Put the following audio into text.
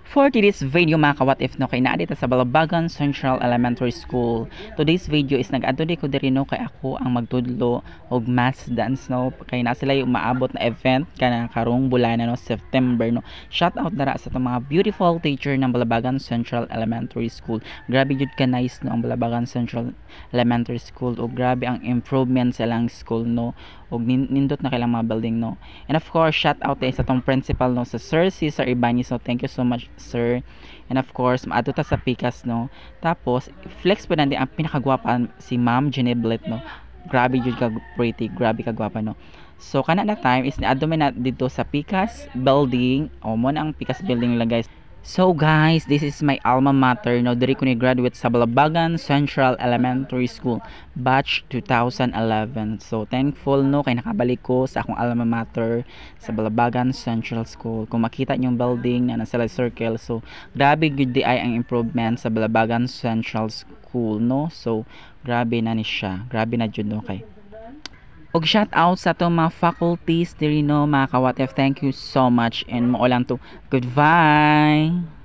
For today's video mga ka-what if no, kay naa dito sa Balabagan Central Elementary School. Today's video is nag-adto di ko diri no kay ako ang magtudlo og mass dance no, kay na sila yung maabot na event kana karong bulan no, September no. Shout out dara sa itong mga beautiful teacher ng Balabagan Central Elementary School. Grabe jud ka nice no ang Balabagan Central Elementary School, og grabe ang improvement sa ilang school no, og nindot na kailang mga building no. And of course shout out sa itong principal no, sa Sir Cesar Ibanez no. Thank you so much sir. And of course maadto ta sa Pikas no. Tapos flex pa nandi ang pinakagwapa si Ma'am Geneblet no. Grabe jud ka pretty, grabe ka gwapa no. So kana na time is naadto na dito sa Pikas building. O mo na ang Pikas building lang guys. So guys, this is my alma mater no, diri ko ni graduate sa Balabagan Central Elementary School batch 2011. So thankful no kay nakabalik ko sa akong alma mater sa Balabagan Central School. Kung makita niyo yung building na nasa circle, so grabe gud di ay ang improvement sa Balabagan Central School no. So grabe na ni siya, grabe na jud no kay. Og shout out sa itong mga faculties diri no mga ka-what if. Thank you so much and mo lang to goodbye.